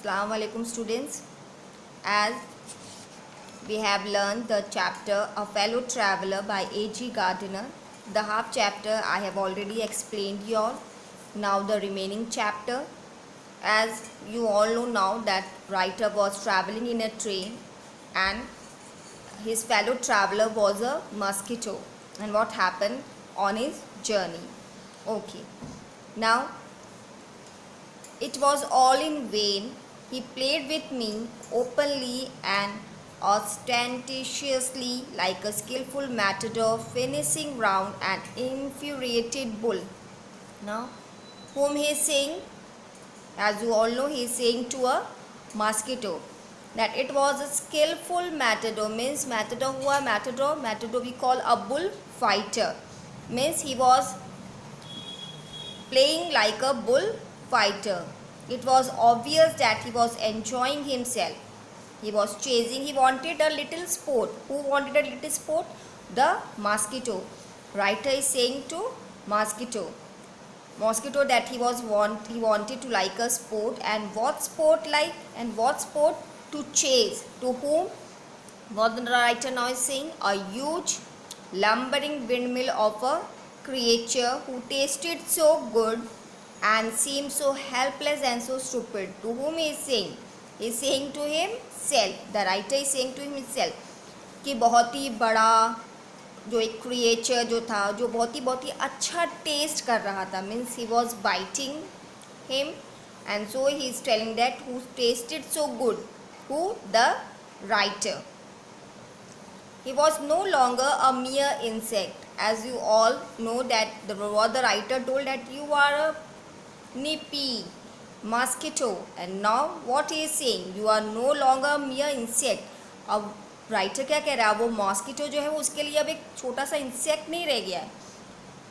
Assalamu alaikum students. As we have learned the chapter A Fellow Traveler by A.G. Gardiner. The half chapter I have already explained you all. Now the remaining chapter. As you all know now that writer was traveling in a train and his fellow traveler was a mosquito. And what happened on his journey. Okay. Now it was all in vain. He played with me openly and ostentatiously like a skillful matador finishing round an infuriated bull. Now, whom he is saying? As you all know, he is saying to a mosquito that it was a skillful matador. Means matador hua matador. Matador we call a bull fighter. Means he was playing like a bull fighter. It was obvious that he was enjoying himself. He was chasing. He wanted a little sport. Who wanted a little sport? The mosquito. Writer is saying to mosquito that he wanted to like a sport. And what sport like? And what sport? To chase. To whom? What the writer now is saying? A huge lumbering windmill of a creature who tasted so good and seemed so helpless and so stupid. To whom he is saying? He is saying to himself. The writer is saying to himself कि बहुत ही बड़ा जो एक creature जो था जो बहुत ही अच्छा टेस्ट कर रहा था. Means he was biting him and so he is telling that who tasted so good. Who? The writer. He was no longer a mere insect. As you all know that what the writer told that you are a nippy mosquito. And now what he is saying? You are no longer a mere insect. अब writer क्या कह रहा है? वो mosquito जो है वो उसके लिए अब एक छोटा सा इंसेक्ट नहीं रह गया है.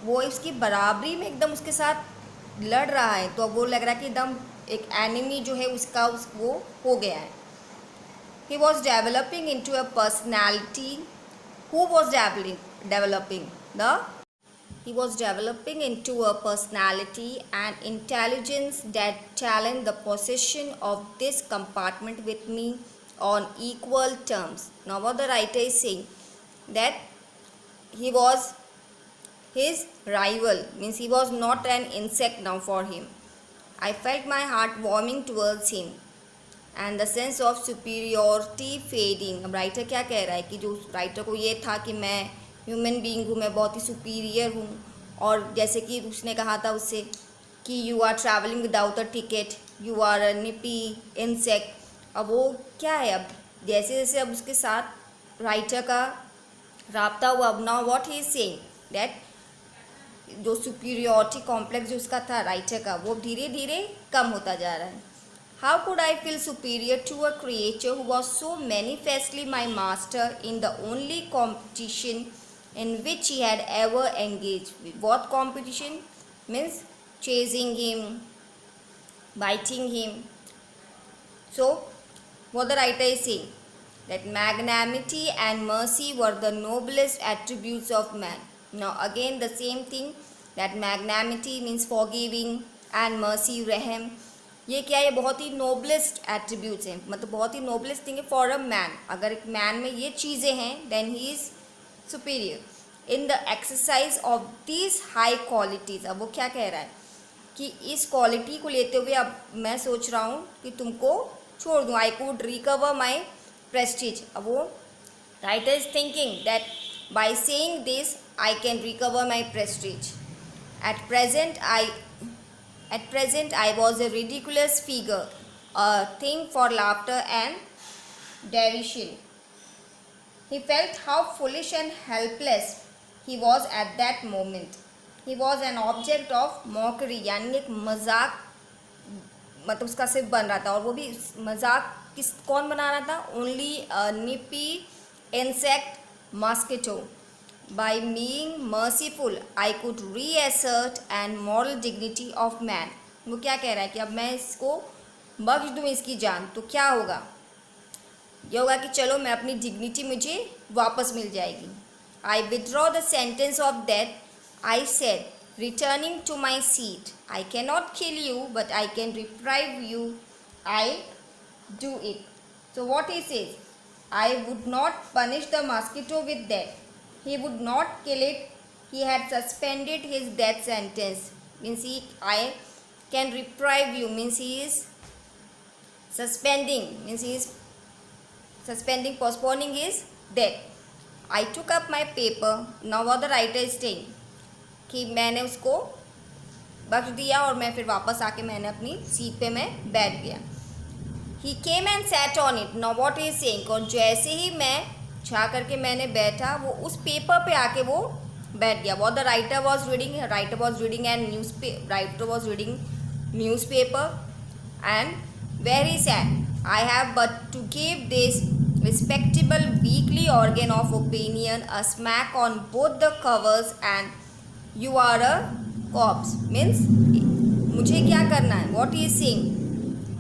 वो इसकी बराबरी में एकदम उसके साथ लड़ रहा है. तो अब वो लग रहा है कि एकदम एक एनिमी जो है उसका वो हो गया है. He was developing into a personality. Who was developing? He was developing into a personality and intelligence that challenged the possession of this compartment with me on equal terms. Now what the writer is saying, that he was his rival, means he was not an insect now for him. I felt my heart warming towards him and the sense of superiority fading. अब writer क्या कह रहा है कि जो writer को ये था कि मैं ह्यूमन बीइंग हूँ, मैं बहुत ही सुपीरियर हूँ. और जैसे कि उसने कहा था उससे कि you are travelling without a ticket, you are a nippy insect. अब वो क्या है, अब जैसे जैसे अब उसके साथ राइटर का राब्ता हुआ, अब now what he is saying that जो सुपीरियरिटी कॉम्प्लेक्स जो उसका था राइटर का, वो धीरे धीरे कम होता जा रहा है. How could I feel superior to a creature who was so manifestly my master in the only competition in which he had ever engaged? What competition? Means chasing him, biting him. So, what the writer is saying, that magnanimity and mercy were the noblest attributes of man. Now again the same thing, that magnanimity means forgiving and mercy रहम. ये क्या है? बहुत ही noblest attributes हैं, मतलब बहुत ही नोबलेस्ट थिंग है फॉर अ मैन. अगर एक मैन में ये चीज़ें हैं then he is superior in the exercise of these high qualities. अब वो क्या कह रहा है कि इस क्वालिटी को लेते हुए अब मैं सोच रहा हूँ कि तुमको छोड़ दूँ. I could recover my Prestige. अब वो writer is thinking that by saying this I can recover my Prestige. At present, I was a ridiculous figure, a thing for laughter and derision. He felt how foolish and helpless he was at that moment. He was an object of mockery, यानी एक मजाक मतलब उसका सिर्फ बन रहा था. और वो भी मजाक कौन बना रहा था? Only a nippy insect mosquito. By being merciful, I could reassert and moral dignity of man. वो क्या कह रहा है कि अब मैं इसको बख्श दूँ इसकी जान तो क्या होगा? ये होगा कि चलो मैं अपनी डिग्निटी मुझे वापस मिल जाएगी. I withdraw the sentence of death, I said, returning to my seat. I cannot kill you, but I can deprive you. I do it. So what he says, I would not punish the mosquito with death. He would not kill it. He had suspended his death sentence. Means I can reprieve you. Means he is suspending. Means he is suspending, postponing his death. I took up my paper. Now what the writer is saying, कि मैंने उसको बख्श दिया और मैं फिर वापस आके मैंने अपनी सीट पे मैं बैठ गया. He came and sat on it. Now what he is saying, और जैसे ही मैं छा करके मैंने बैठा, वो उस पेपर पे आके वो बैठ गया. What the writer was reading, writer was reading newspaper and where he said, I have but to give this respectable weekly organ of opinion a smack on both the covers and you are a corpse. Means मुझे क्या करना है, what he is saying,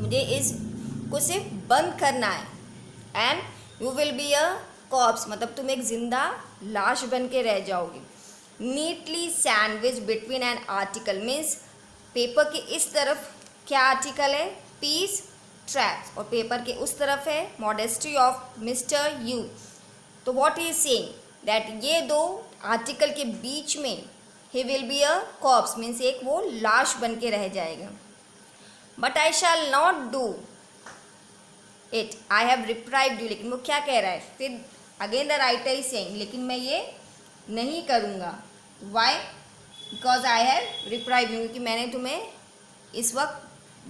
मुझे इसको सिर्फ बंद करना है and you will be a corpse, मतलब तुम एक जिंदा लाश बन के रह जाओगे. Neatly sandwich between an article. Means paper के इस तरफ क्या आर्टिकल है, पीस ट्रैप्स, और पेपर के उस तरफ है मॉडेस्टी ऑफ मिस्टर यू. तो what he is saying that ये दो आर्टिकल के बीच में he will be a corpse. Means एक वो लाश बन के रह जाएगा. But I shall not do it, I have reprieved you. लेकिन वो क्या कह रहा है फिर, again the writer is saying, लेकिन मैं ये नहीं करूँगा. Why, because I have reprieve you, क्योंकि मैंने तुम्हें इस वक्त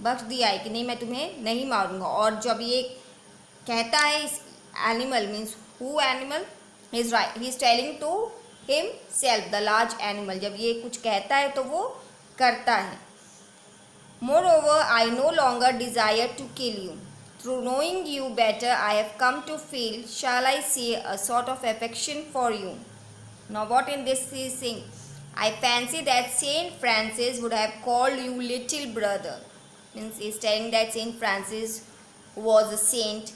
बख्श दिया है कि नहीं, मैं तुम्हें नहीं मारूंगा. और जब ये कहता है इस animal, means who animal, he is telling to himself, the large animal. जब ये कुछ कहता है तो वो करता है. Moreover I no longer desire to kill you. Through knowing you better, I have come to feel, shall I say, a sort of affection for you. Now what in this he is saying? I fancy that Saint Francis would have called you little brother. Means he is telling that Saint Francis, who was a saint,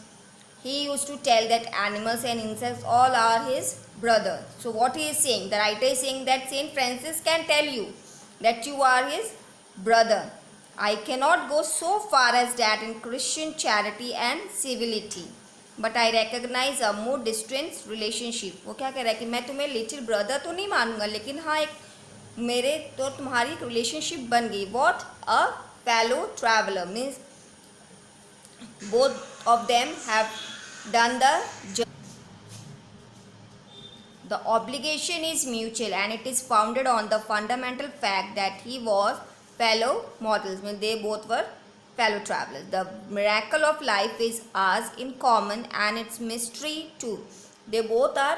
he used to tell that animals and insects all are his brother. So what he is saying, the writer is saying that Saint Francis can tell you that you are his brother. I cannot go so far as that in Christian charity and civility, but I recognize a more distant relationship. वो क्या कह रहा है कि मैं तुम्हें little brother तो नहीं मानूंगा, लेकिन हाँ एक मेरे तो तुम्हारी रिलेशनशिप बन गई. What a fellow traveler. Means both of them have done the journey. The obligation is mutual and it is founded on the fundamental fact that he was fellow mortals. Means they both were fellow travelers. The miracle of life is ours in common and its mystery too. They both are,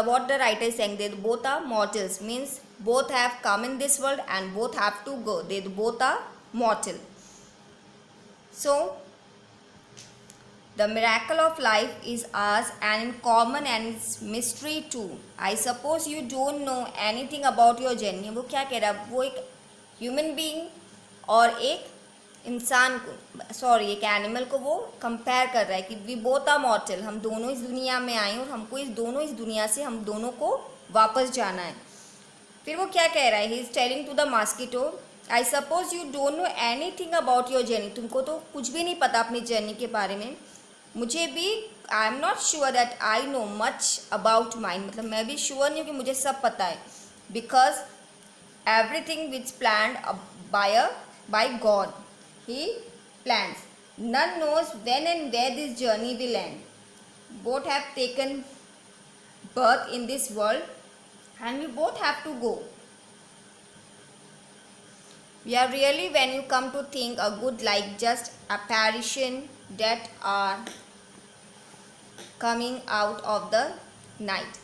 what the writer is saying, they both are mortals. Means both have come in this world and both have to go. They both are mortal. So the miracle of life is ours and in common and its mystery too. I suppose you don't know anything about your journey. वो क्या कह रहा है, वो एक human being और एक इंसान को, सॉरी एक एनिमल को वो कंपेयर कर रहा है कि वी बोथ आर मॉर्टल, हम दोनों इस दुनिया में आए और हमको इस दुनिया से हम दोनों को वापस जाना है. फिर वो क्या कह रहा है, he is telling to the mosquito, I suppose you don't know anything about your journey. तुमको तो कुछ भी नहीं पता अपनी जर्नी के बारे में. मुझे भी, I am not sure that I know much about mind, मतलब मैं भी श्योर नहीं हूँ कि मुझे सब पता है. Because everything which planned by God, he plans. None knows when and where this journey will end. Both have taken birth in this world and we both have to go. We are really, when you come to think, a good like just apparition that are coming out of the night.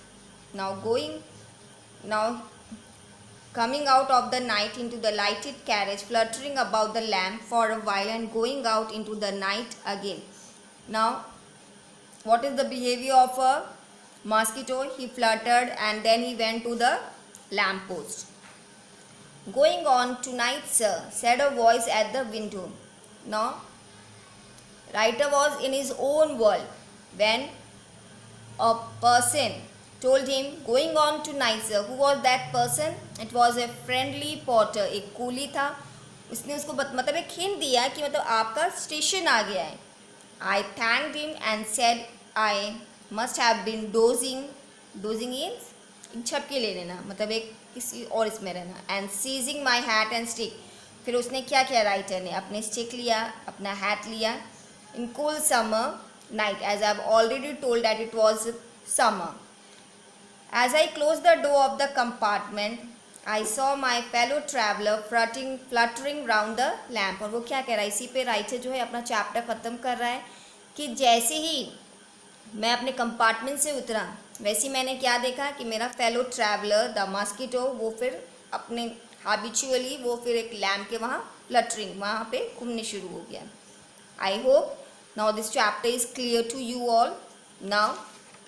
Coming out of the night into the lighted carriage, fluttering about the lamp for a while and going out into the night again. Now, what is the behavior of a mosquito? He fluttered and then he went to the lamp post. Going on tonight, sir, said a voice at the window. Now, writer was in his own world when a person told him going on tonight, sir. Who was that person? It was a friendly porter. एक coolie था, उसने उसको मतलब एक hint दिया कि मतलब आपका स्टेशन आ गया है. I thanked him and said I must have been dozing. Dozing means झपकी ले लेना, मतलब एक किसी और इसमें रहना. And seizing my hat and stick. फिर उसने क्या किया राइटर ने, अपने स्टिक लिया, अपना हैट लिया. In cool summer night, as I have already told that it was summer. As I closed the door of the compartment, I saw my fellow traveler fluttering round the lamp. और वो क्या कह रहा है, इसी पे writer जो है अपना चैप्टर ख़त्म कर रहा है कि जैसे ही मैं अपने कंपार्टमेंट से उतरा वैसे ही मैंने क्या देखा कि मेरा फेलो ट्रैवलर द मॉस्किटो वो फिर अपने हैबिचुअली वो फिर एक लैम्प के वहाँ फ्लटरिंग वहाँ पे घूमने शुरू हो गया. I hope now this chapter is clear to you all. Now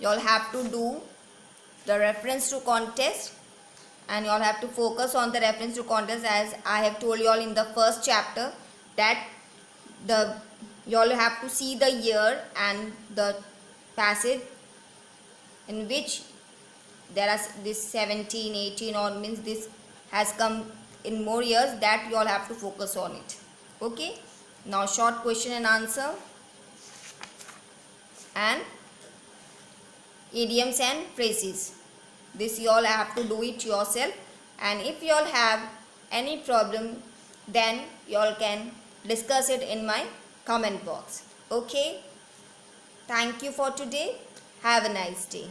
you all have to do the reference to contest and you all have to focus on the reference to contest, as I have told you all in the first chapter that you all have to see the year and the passage in which there are this 17 18 or means this has come in more years, that you all have to focus on it. Okay, now short question and answer and idioms and phrases. This you all have to do it yourself, and if you all have any problem then you all can discuss it in my comment box. Okay, thank you for today. Have a nice day.